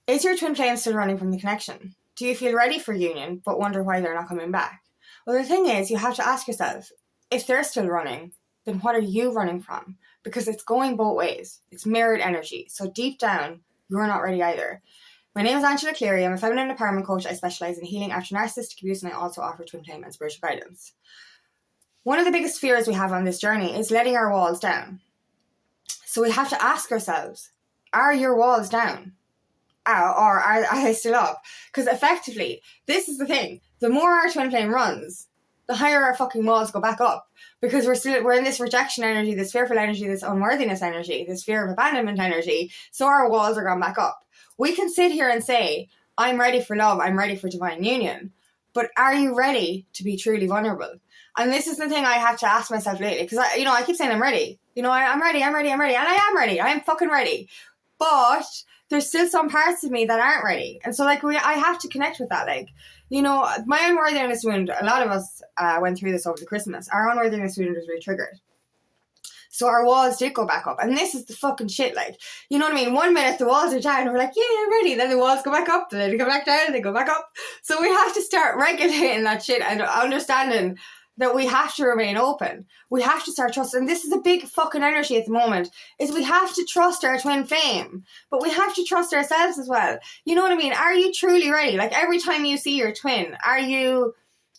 Is your twin flame still running from the connection? Do you feel ready for union, but wonder why they're not coming back? Well, the thing is, you have to ask yourself, if they're still running, then what are you running from? Because it's going both ways. It's mirrored energy. So deep down, you're not ready either. My name is Cleary. I'm a feminine empowerment coach. I specialize in healing after narcissistic abuse, and I also offer twin flame and spiritual guidance. One of the biggest fears we have on this journey is letting our walls down. So we have to ask ourselves, are your walls down? Or are they still up? Because effectively, this is the thing. The more our twin flame runs, the higher our fucking walls go back up. Because we're in this rejection energy, this fearful energy, this unworthiness energy, this fear of abandonment energy. So our walls are gone back up. We can sit here and say, I'm ready for love, I'm ready for divine union. But are you ready to be truly vulnerable? And this is the thing I have to ask myself lately. Because I keep saying I'm ready. I'm ready. And I am ready. I am fucking ready. But there's still some parts of me that aren't ready. And so I have to connect with that. My unworthiness wound, a lot of us went through this over the Christmas. Our unworthiness wound was retriggered. So our walls did go back up. And this is the fucking shit. You know what I mean? 1 minute the walls are down and we're like, yeah, I'm ready. Then the walls go back up. Then they go back down and they go back up. So we have to start regulating that shit and understanding that we have to remain open. We have to start trusting. And this is a big fucking energy at the moment, is we have to trust our twin flame, but we have to trust ourselves as well. You know what I mean? Are you truly ready? Every time you see your twin, are you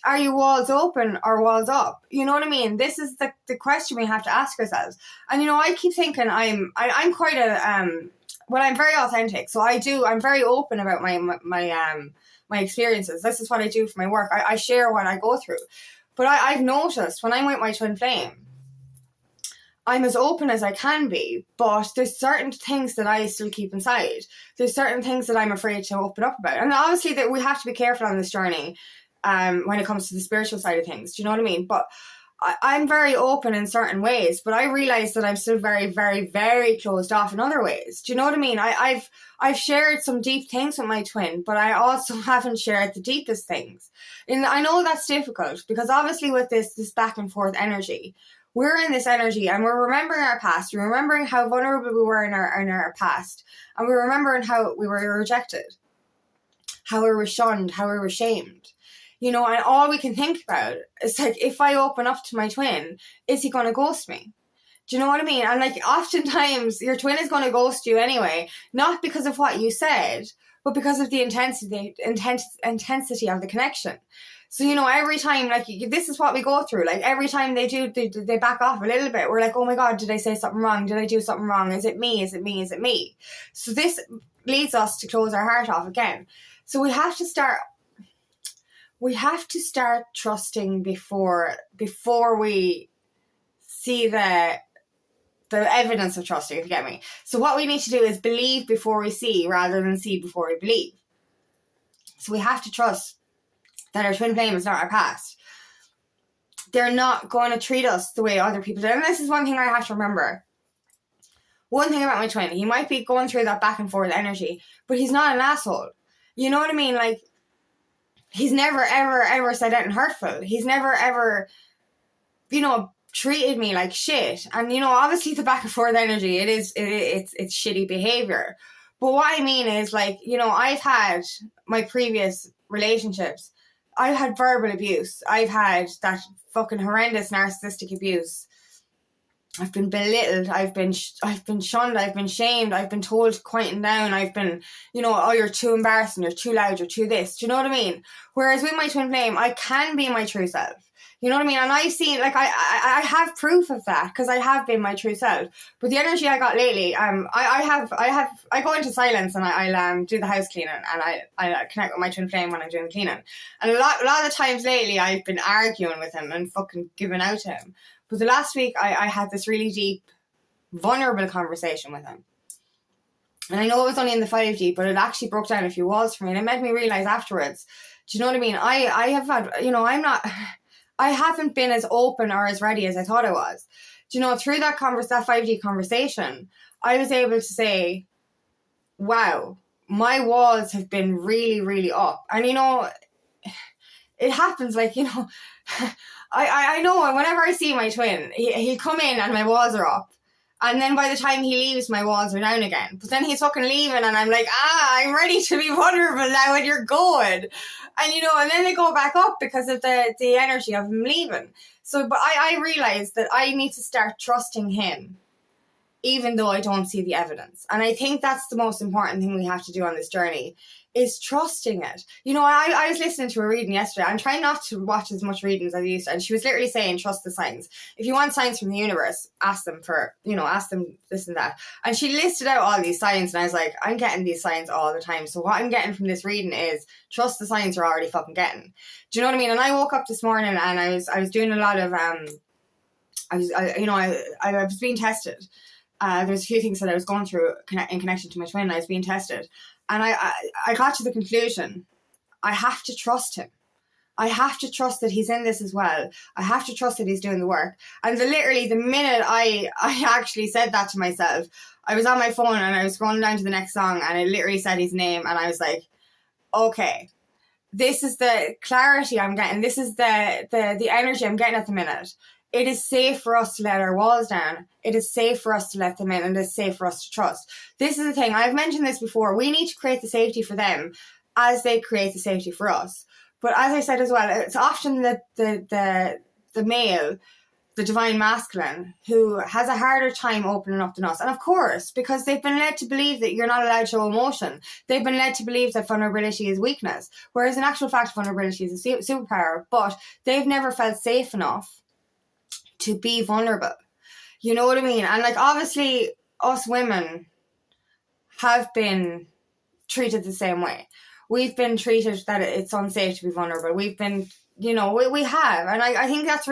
walls open or walls up? You know what I mean? This is the question we have to ask ourselves. And I keep thinking I'm quite I'm very authentic. So I'm very open about my experiences. This is what I do for my work. I share what I go through. But I've noticed when I'm with my twin flame, I'm as open as I can be, but there's certain things that I still keep inside. There's certain things that I'm afraid to open up about. And obviously that we have to be careful on this journey when it comes to the spiritual side of things. Do you know what I mean? But I'm very open in certain ways, but I realize that I'm still very, very, very closed off in other ways. Do you know what I mean? I've shared some deep things with my twin, but I also haven't shared the deepest things. And I know that's difficult because obviously with this back and forth energy, we're in this energy and we're remembering our past. We're remembering how vulnerable we were in our past. And we're remembering how we were rejected, how we were shunned, how we were shamed. And all we can think about is if I open up to my twin, is he going to ghost me? Do you know what I mean? And oftentimes your twin is going to ghost you anyway, not because of what you said, but because of the intensity of the connection. So, every time, this is what we go through. Every time they back off a little bit, we're like, oh my God, did I say something wrong? Did I do something wrong? Is it me? Is it me? Is it me? So this leads us to close our heart off again. So we have to start trusting before we see the evidence of trusting, if you get me. So what we need to do is believe before we see rather than see before we believe. So we have to trust that our twin flame is not our past. They're not going to treat us the way other people do. And this is one thing I have to remember. One thing about my twin, he might be going through that back and forth energy, but he's not an asshole. You know what I mean? He's never, ever, ever said anything hurtful. He's never, ever, treated me like shit. And, obviously the back and forth energy, it's shitty behavior. But what I mean is, I've had my previous relationships. I've had verbal abuse. I've had that fucking horrendous narcissistic abuse. I've been belittled. I've been shunned. I've been shamed. I've been told to quieten down. I've been, oh, you're too embarrassing. You're too loud. You're too this. Do you know what I mean? Whereas with my twin flame, I can be my true self. You know what I mean? And I've seen, I have proof of that because I have been my true self. But the energy I got lately, I go into silence and I'll do the house cleaning and I connect with my twin flame when I'm doing the cleaning. And a lot of the times lately, I've been arguing with him and fucking giving out to him. But the last week, I had this really deep, vulnerable conversation with him. And I know it was only in the 5D, but it actually broke down a few walls for me. And it made me realise afterwards, do you know what I mean? I have had, I haven't been as open or as ready as I thought I was. Do you know, through that 5D conversation, I was able to say, wow, my walls have been really, really up. And, it happens I know whenever I see my twin, he'll come in and my walls are up. And then by the time he leaves, my walls are down again. But then he's fucking leaving and I'm like, I'm ready to be vulnerable now and you're going. And, you know, and then they go back up because of the energy of him leaving. So, but I realized that I need to start trusting him, even though I don't see the evidence. And I think that's the most important thing we have to do on this journey, is trusting it. You know, I was listening to a reading yesterday. I'm trying not to watch as much readings as I used to. And she was literally saying, trust the signs. If you want signs from the universe, ask them this and that. And she listed out all these signs. And I was like, I'm getting these signs all the time. So what I'm getting from this reading is trust the signs you're already fucking getting. Do you know what I mean? And I woke up this morning and I was doing a lot of, I was being tested. There's a few things that I was going through in connection to my twin. I was being tested. And I got to the conclusion, I have to trust him. I have to trust that he's in this as well. I have to trust that he's doing the work. And literally the minute I actually said that to myself, I was on my phone and I was scrolling down to the next song and it literally said his name. And I was like, okay, this is the clarity I'm getting. This is the energy I'm getting at the minute. It is safe for us to let our walls down. It is safe for us to let them in, and it is safe for us to trust. This is the thing. I've mentioned this before. We need to create the safety for them as they create the safety for us. But as I said as well, it's often the male, the divine masculine, who has a harder time opening up than us. And of course, because they've been led to believe that you're not allowed to show emotion. They've been led to believe that vulnerability is weakness. Whereas in actual fact, vulnerability is a superpower. But they've never felt safe enough to be vulnerable. You know what I mean? And like, obviously us women have been treated the same way. We've been treated that it's unsafe to be vulnerable. We've been, you know, we have. And I think that's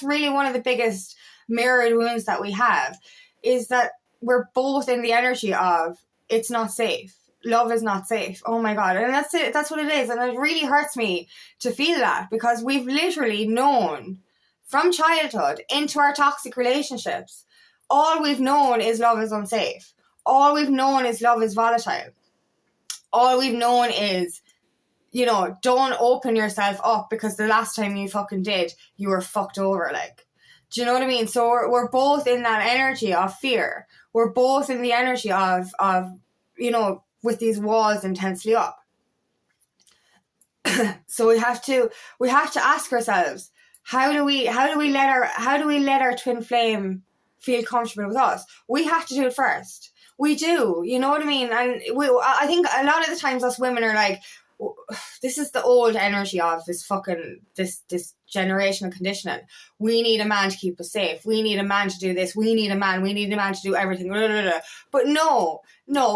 really one of the biggest mirrored wounds that we have, is that we're both in the energy of it's not safe. Love is not safe. Oh my God. And that's it. That's what it is. And it really hurts me to feel that, because we've literally known from childhood into our toxic relationships, all we've known is love is unsafe. All we've known is love is volatile. All we've known is, you know, don't open yourself up because the last time you fucking did, you were fucked over. Like, do you know what I mean? So we're both in that energy of fear. We're both in the energy of you know, with these walls intensely up. So we have to ask ourselves, how do we let our twin flame feel comfortable with us? We have to do it first. We do, you know what I mean? And I think a lot of the times us women are like, this is the old energy of this fucking this generational conditioning. We need a man to keep us safe. We need a man to do this. We need a man to do everything. Blah, blah, blah. But no,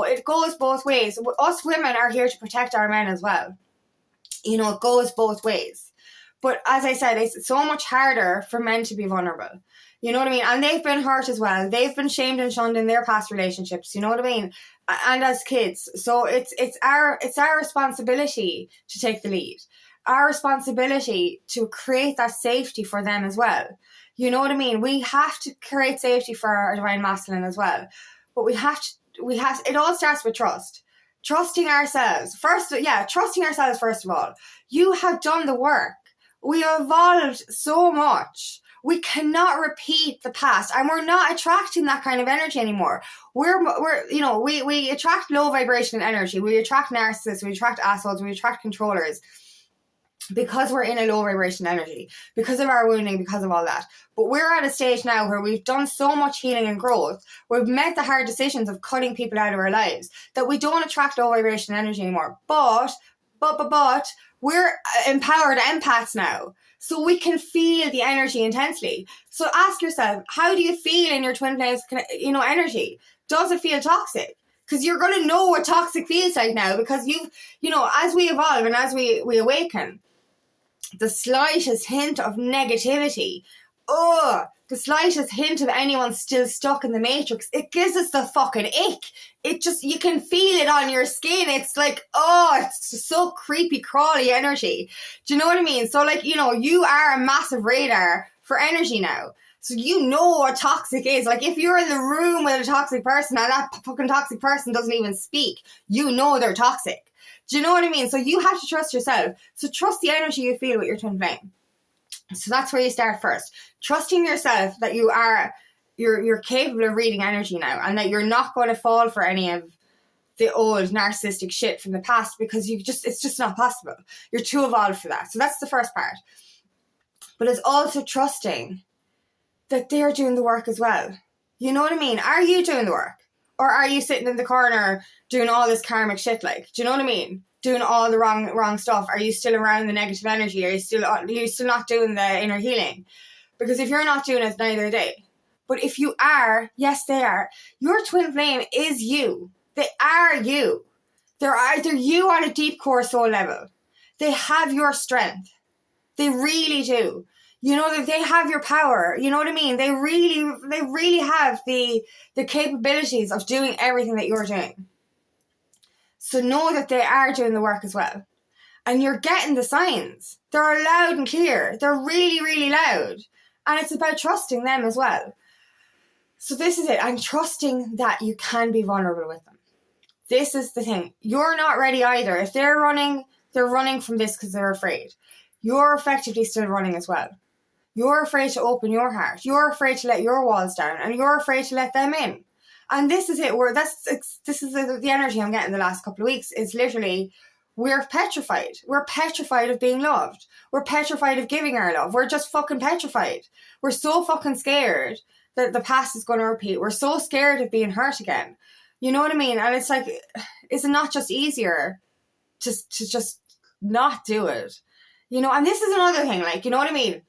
it goes both ways. Us women are here to protect our men as well. You know, it goes both ways. But as I said, it's so much harder for men to be vulnerable. You know what I mean? And they've been hurt as well. They've been shamed and shunned in their past relationships. You know what I mean? And as kids. So it's our responsibility to take the lead. Our responsibility to create that safety for them as well. You know what I mean? We have to create safety for our divine masculine as well. But it all starts with trust. Trusting ourselves. Trusting ourselves first of all. You have done the work. We evolved so much. We cannot repeat the past, and we're not attracting that kind of energy anymore. We attract low vibration energy. We attract narcissists. We attract assholes. We attract controllers because we're in a low vibration energy, because of our wounding, because of all that. But we're at a stage now where we've done so much healing and growth. We've made the hard decisions of cutting people out of our lives that we don't attract low vibration energy anymore. But we're empowered empaths now, so we can feel the energy intensely. So ask yourself, how do you feel in your twin flames, you know, energy? Does it feel toxic? Because you're going to know what toxic feels like now, because as we evolve and as we awaken, the slightest hint of negativity, the slightest hint of anyone still stuck in the matrix, it gives us the fucking ick. You can feel it on your skin. It's like, it's so creepy, crawly energy. Do you know what I mean? So like, you know, you are a massive radar for energy now. So you know what toxic is. Like, if you're in the room with a toxic person and that fucking toxic person doesn't even speak, you know they're toxic. Do you know what I mean? So you have to trust yourself. So trust the energy you feel with your twin flame. So that's where you start first. Trusting yourself that you are you're capable of reading energy now, and that you're not going to fall for any of the old narcissistic shit from the past, because it's just not possible. You're too evolved for that. So that's the first part. But it's also trusting that they're doing the work as well. You know what I mean? Are you doing the work? Or are you sitting in the corner doing all this karmic shit? Like, do you know what I mean? Doing all the wrong stuff. Are you still around the negative energy? Are you still not doing the inner healing? Because if you're not doing it, neither are they. But if you are, yes, they are. Your twin flame is you. They are you. They're either you on a deep core soul level. They have your strength. They really do. You know, that they have your power. You know what I mean? They really have the capabilities of doing everything that you're doing. So know that they are doing the work as well. And you're getting the signs. They're loud and clear. They're really, really loud. And it's about trusting them as well. So this is it. I'm trusting that you can be vulnerable with them. This is the thing. You're not ready either. If they're running from this because they're afraid. You're effectively still running as well. You're afraid to open your heart. You're afraid to let your walls down, and you're afraid to let them in. And this is it. This is the energy I'm getting the last couple of weeks. Is literally, we're petrified. We're petrified of being loved. We're petrified of giving our love. We're just fucking petrified. We're so fucking scared that the past is going to repeat. We're so scared of being hurt again. You know what I mean? And it's like, is it not just easier to just not do it? You know, and this is another thing, like, you know what I mean?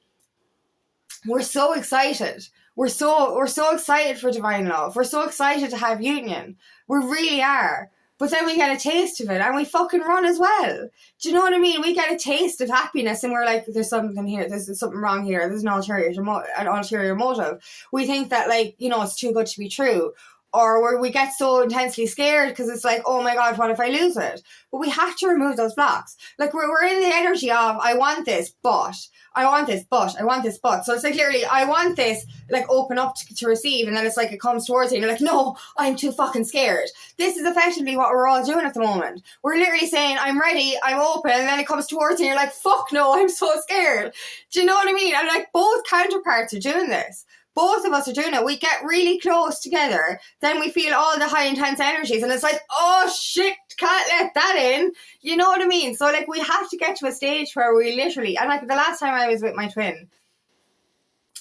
We're so excited. We're so excited for divine love. We're so excited to have union. We really are. But then we get a taste of it and we fucking run as well. Do you know what I mean? We get a taste of happiness and we're like, there's something here. There's something wrong here. There's an ulterior motive. We think that, like, you know, it's too good to be true. Or we get so intensely scared because it's like, oh my God, what if I lose it? But we have to remove those blocks. Like, we're in the energy of, I want this, but I want this, but I want this, but. So it's like, literally, I want this, like, open up to receive. And then it's like, it comes towards you and you're like, no, I'm too fucking scared. This is effectively what we're all doing at the moment. We're literally saying, I'm ready, I'm open. And then it comes towards you and you're like, fuck no, I'm so scared. Do you know what I mean? And like, both counterparts are doing this. Both of us are doing it. We get really close together. Then we feel all the high intense energies. And it's like, oh shit, can't let that in. You know what I mean? So like, we have to get to a stage where we literally, and like the last time I was with my twin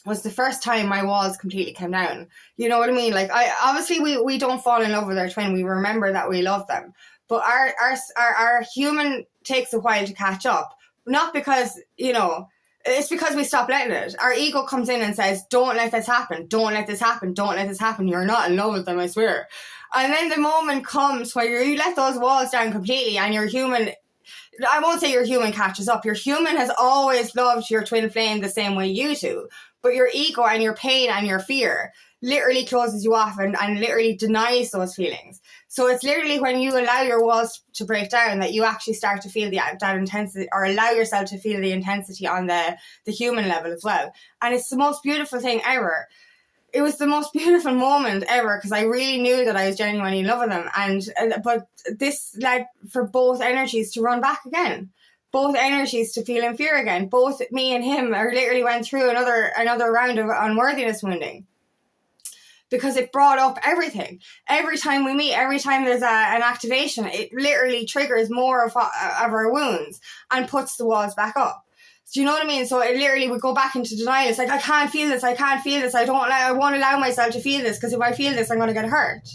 was the first time my walls completely came down. You know what I mean? Like, obviously we don't fall in love with our twin. We remember that we love them. But our human takes a while to catch up. Not because, you know, it's because we stop letting it. Our ego comes in and says, don't let this happen. Don't let this happen. Don't let this happen. You're not in love with them, I swear. And then the moment comes where you let those walls down completely and your human, I won't say your human catches up. Your human has always loved your twin flame the same way you do. But your ego and your pain and your fear literally closes you off and literally denies those feelings. So it's literally when you allow your walls to break down that you actually start to feel that intensity, or allow yourself to feel the intensity on the human level as well. And it's the most beautiful thing ever. It was the most beautiful moment ever because I really knew that I was genuinely in love with them. But this led for both energies to run back again. Both energies to feel in fear again. Both me and him literally went through another round of unworthiness wounding. Because it brought up everything. Every time we meet, every time there's an activation, it literally triggers more of our wounds and puts the walls back up. Do you know what I mean? So it literally would go back into denial. It's like, I can't feel this. I can't feel this. I won't allow myself to feel this because if I feel this, I'm going to get hurt.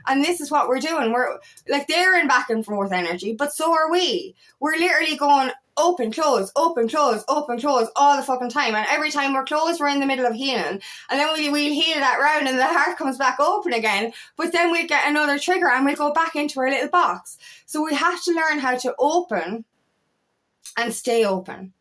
And this is what we're doing. We're like, they're in back and forth energy, but so are we. We're literally going open, close, open, close, open, close all the fucking time. And every time we're closed, we're in the middle of healing. And then we'll heal that round and the heart comes back open again. But then we'll get another trigger and we'll go back into our little box. So we have to learn how to open and stay open.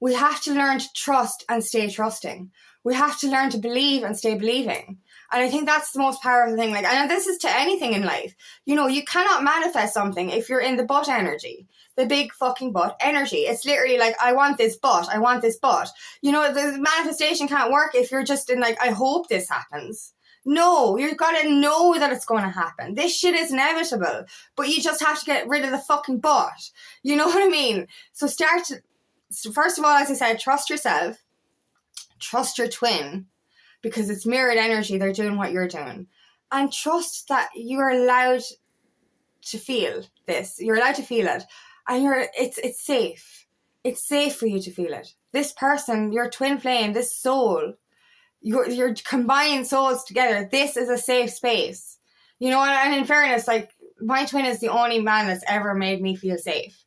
We have to learn to trust and stay trusting. We have to learn to believe and stay believing. And I think that's the most powerful thing. Like, and this is to anything in life. You know, you cannot manifest something if you're in the but energy. The big fucking but energy. It's literally like, I want this but. I want this but. You know, the manifestation can't work if you're just in like, I hope this happens. No, you've got to know that it's going to happen. This shit is inevitable. But you just have to get rid of the fucking but. You know what I mean? So first of all, as I said, trust yourself. Trust your twin. because it's mirrored energy. They're doing what you're doing. And trust that you're allowed to feel this. You're allowed to feel it. And it's safe. It's safe for you to feel it. This person, your twin flame, this soul, your combined souls together, this is a safe space. You know, and in fairness, like, my twin is the only man that's ever made me feel safe.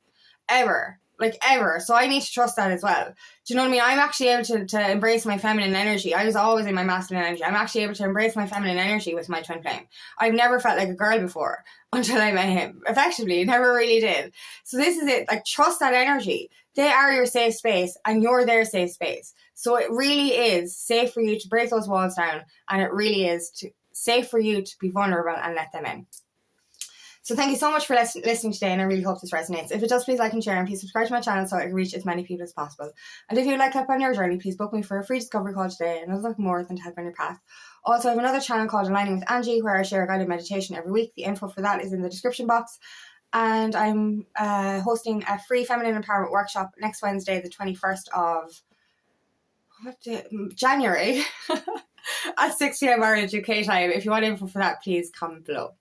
Ever. Like, ever. So I need to trust that as well. Do you know what I mean? I'm actually able to embrace my feminine energy. I was always in my masculine energy. I'm actually able to embrace my feminine energy with my twin flame. I've never felt like a girl before until I met him. Effectively, never really did. So this is it. Like, trust that energy. They are your safe space and you're their safe space. So it really is safe for you to break those walls down, and it really is safe for you to be vulnerable and let them in. So thank you so much for listening today, and I really hope this resonates. If it does, please like and share, and please subscribe to my channel so I can reach as many people as possible. And if you would like help on your journey, please book me for a free discovery call today, and I'll look more than to help on your path. Also, I have another channel called Aligning with Angie, where I share a guided meditation every week. The info for that is in the description box. And I'm hosting a free feminine empowerment workshop next Wednesday, the 21st of January at 6 p.m. Ireland UK time. If you want info for that, please comment below.